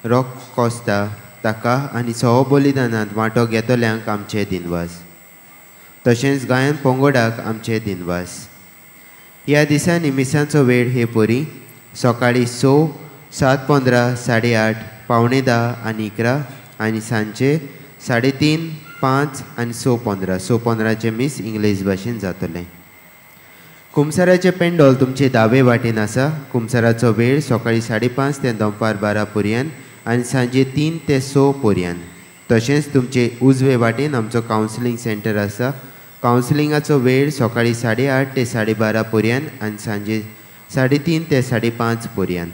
रॉक कोस्ता ताका आनी सव बलिदानांत वांटो घेतल्यांक आमचे दिनवास. तशेंच गायन पोंगोडाक आमचे दिनवास. ह्या दिसांनी मिसांचो वेळ हे परी सकाळीं 6, 7:15, 8:30, 9:45 आनी 11 आनी सांजचे 3:30, 5 आनी 6:15. 6:15चे मीस इंग्लीश भाशेन जातलें. कुमसाराचें पेंडॉल तुमचे दावे वाटेन आसा. कुमसाराचो वेळ सकाळीं 5:30 ते दनपार 12 पर्यंत आनी सांजे 3 ते 6 पर्यंत. तशेंच तुमचे उजवे वाटेन आमचो कावन्सिलींग सेंटर आसा. कावन्सिलिंगाचो वेळ सकाळीं 8:30 ते 12:30 पर्यंत आनी सांजे 3:30 ते 5:30 पर्यंत.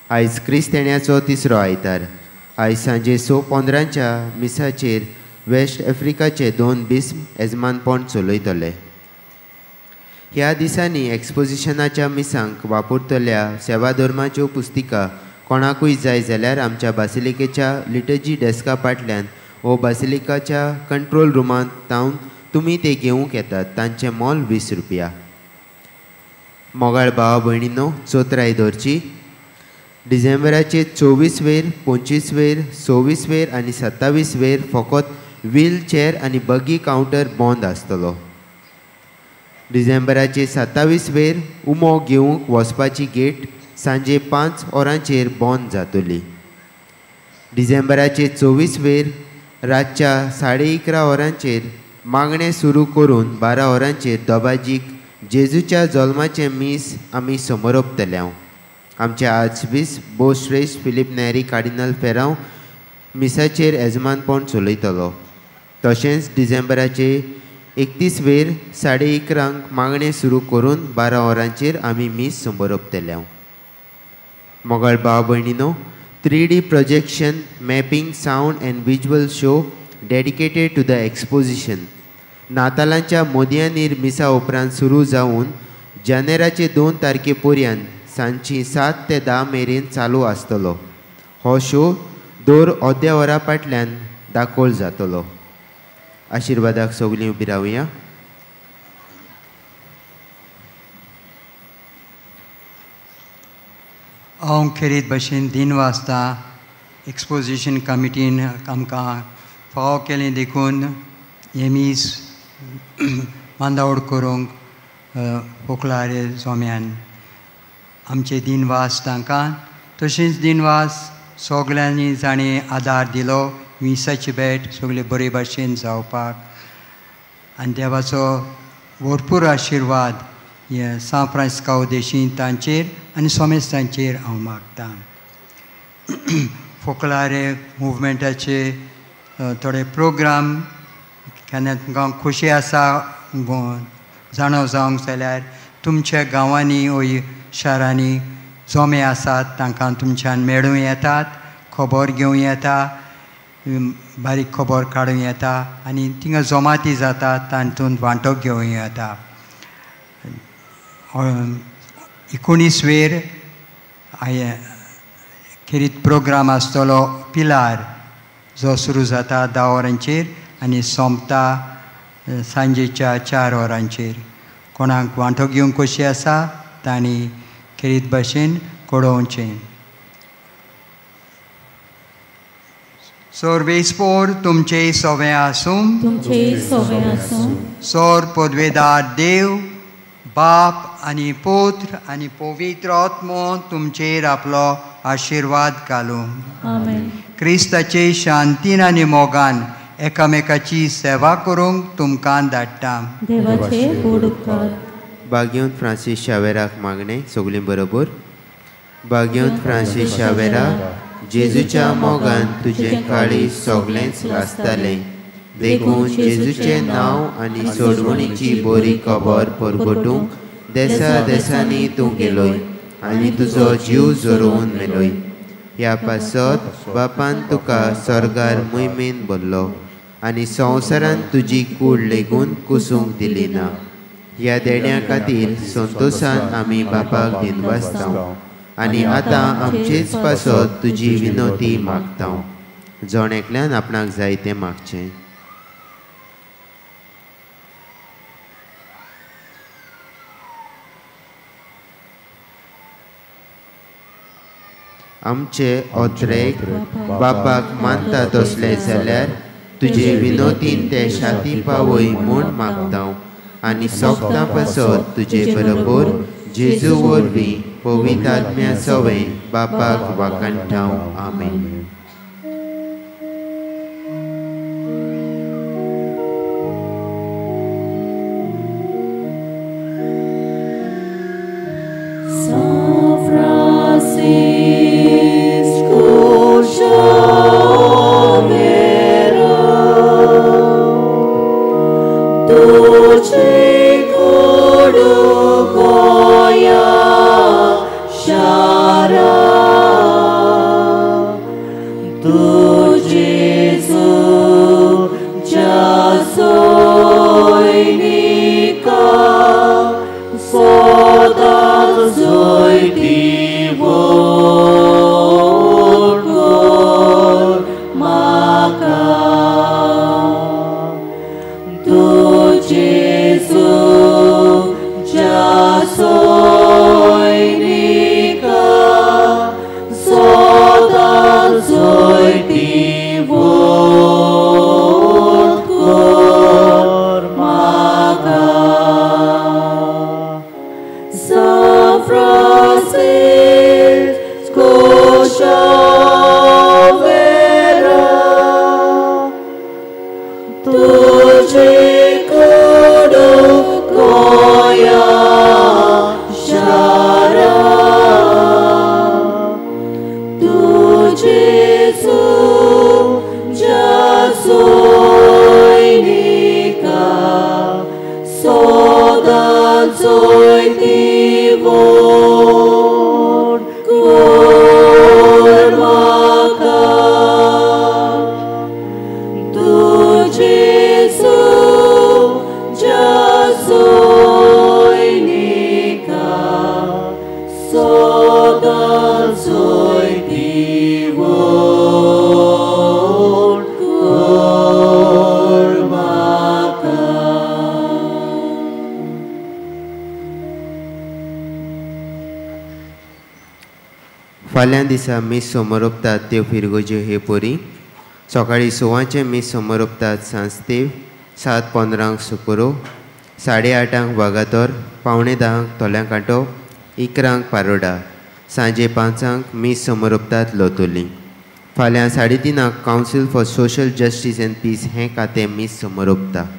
आयज क्रिस्तेण्याचो तिसरो आयतार. आयज सांजे 6:15च्या मिसाचेर वेस्ट आफ्रिकाचे 2 बिस्म येजमानपण चलयतले. ह्या दिसांनी एक्सपोजिशनाच्या मिसांक वापरतल्या सेवा धर्माच्यो पुस्तिका कोणाकूय जाय जाल्यार आमच्या बासिलिकेच्या लिटर्जी डेस्का फाटल्यान वो बासिलिकाच्या कंट्रोल रुमांत तावन तुमी ते घेवंक येतात. तांचें मोल 20 रुपया. मोगाळ भावा भयणींनो, चोत्राय धरची. डिसेंबराचे 24 वेर, 25 वेर, 26 वेर आनी 27 वेर फकत व्हील चॅर आनी बगी कावंटर बंद आसतलो. डिसेंबराचे 27 वेर उमो घेवंक वचपाची गेट सांजे 5 वरांचेर बंद जातली. डिसेंबराचे 24 वेर रातच्या 11:30 वरांचेर मागणें सुरू करून 12 वरांचेर दोबाजीक जेजूच्या जल्माचें मीस आमी समोरपतल्या. आमचे आर्चबिशप बोश्रेश्ठ फिलीप नेरी कार्डिनल फेरांव मिसाचेर येजमानपण चलयतलो. तशेंच डिसेंबराचे 31 वेर 11:30 मागणें सुरू करून 12 वरांचेर आमी मीस समोरपतल्या. मोगाळ भाव भयणींनो, 3D projection, mapping, sound and visual show dedicated to the exposition नातालांच्या मोदयांनीर मिसा उपरांत सुरू जावन जानेराचे 2 तारखे पर्यंत सांजची 7 ते 10 मेरेन चालू आसतलो. हो शो दर अर्द्या वरा फाटल्यान दाखोल जातलो. आशिर्वादाक सगळीं उबी रावया. हांव खेरीत भशेन दिनवासता एक्सपोजिशन कमिटीन आमकां फाव केलें देखून हे मीस मांदावड करूंक पोकलारे जोम्यान आमचे दिनवास तांकां. तशेंच दिनवास सगल्यांनी जाणी आदार दिलो मिसाची भेट सगळे बरे भाशेन जावपाक आनी देवाचो भरपूर आशिर्वाद ह्या सान फ्रांसिस्को देशी तांचेर आनी सोमेस्तांचेर हांव मागतां. फोकलारे मुवमेंटाचे थोडे प्रोग्राम केन्ना तुमकां खुशी आसा जाणो जावंक जाल्यार तुमच्या गांवांनी वो शारांनी जोमे आसात तांकां तुमच्यान मेळूं येतात, खबर घेवं येता, बारीक खबर काडूं येता आनी थिंगा जमाती जातात तातूंत वांटो घेवं येता. 19 वेर खेरीत प्रोग्राम आसतलो पिलार जो सुरू जाता 10 वरांचेर आनी सोंपता सांजेच्या 4 वरांचेर. कोणाक वांटो घेवंक कशी आसा तांणी खेरीत भाशेन कळोवचें. सोर्वेस्पोर तुमचे सोवें आसूं. सोर पदवेदार देव बाप आनी पुत्र आनी पवित्र आत्मो तुमचेर आपलो आशिर्वाद घालूं. क्रिस्ताचे शांतीन आनी मोगान एकामेकाची सेवा करूंक तुमकां धाडटा. भाग्यवंत फ्रांसीस शावेराक मागणें सगलीं बरोबर. भाग्यवंत फ्रांसीस शावेराक जेजूच्या मोगान तुजें काळीज सगळेंच लासतालें. देखून जेजूचें नांव आनी सोडवणीची बरी खबर परगटूंक देसा देसांनी तूं गेलोय आनी तुजो जीव जोरोवन मेलोय. ह्या पासत बापान तुका स्वर्गार मोहिमेन भरलो आनी संवसारान तुजी कूड लेगून कुसूंक दिली ना. ह्या देण्या खातीर संतोशान आमी बापाक दिनवासता आनी आतां आमचेच पासत तुजी विनोती मागता. जण एकल्यान आपणाक जाय तें मागचें. आमचे ओत्रेक बापाक मानता तसले जाल्यार तुजे विनोतीन ते शांती पावय म्हूण मागता आनी सोगतां पासत तुजे बरोबर जेजू वरवीं पवित्र आत्म्या सवय बापाक वाकणटा. आमेन. फाल्यां दिसा मीस समोर ओंपतात त्यो फिरगोज्यो हे पोरी. सकाळीं 6 मीस समोर ओंपतात सांजतेव 7:15 सुकुरो, 8:30 वागातोर, 9:45 तोल्यां कांटो, 11 पारोडा. सांजे 5 मीस समोर ओंपतात लोतोली. फाल्यां 3:30 council for social justice and peace हें खातें मीस समोर ओंपता.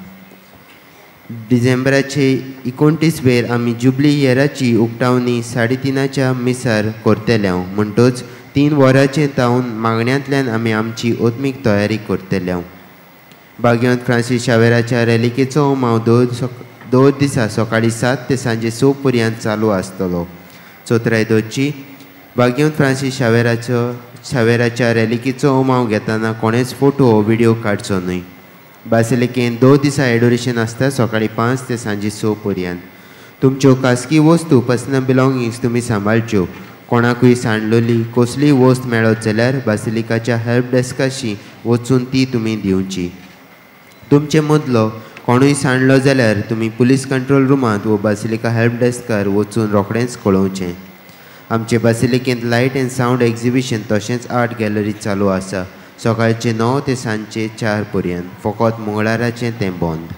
डिसेंबराचे 29 आमी जुबली इयराची उक्तावणी 3:30 मिसार करतल्या. म्हणटच 3 वरांचें तावन मागण्यांतल्यान आमी आमची ओत्मीक तयारी करतल्या. भाग्यवंत फ्रांसीस शावेराच्या रॅलिकेचो ओमाव 2 दिसा सकाळीं 7 ते सांजे 6 पर्यंत चालू आसतलो. चोथरायदोची भाग्यवंत फ्रांसीस शावेराच्या रॅलिकेचो ओमाव घेतना कोणेच फोटो वा व्हिडिओ काडचो न्हय. बासिलिकेन 2 दिसा एडोरेशन आसता सकाळीं 5 ते सांजे 6 पर्यंत. तुमच्यो खासगी वस्तू पर्सनल बिलॉंगिंग्स तुमी सांबाळच्यो. कोणाकूय सांडलोली कसलीय वस्त मेळत जाल्यार बासिलिकाच्या हेल्प डेस्काशी वचून ती तुमी दिवची. तुमचे मदलो कोणूय सांडलो जाल्यार तुमी पुलीस कंट्रोल रूमांत वो बासिलिका हेल्प डेस्कार वचून रोखडेंच कळोवचें. आमचे बासिलिकेंत लायट एंड सावंड एक्झिबिशन तशेंच आर्ट गॅलरी चालू आसा. सकाळचे 9 ते सांजचे 4 पर्यंत. फकत मंगळाराचें तें बंद.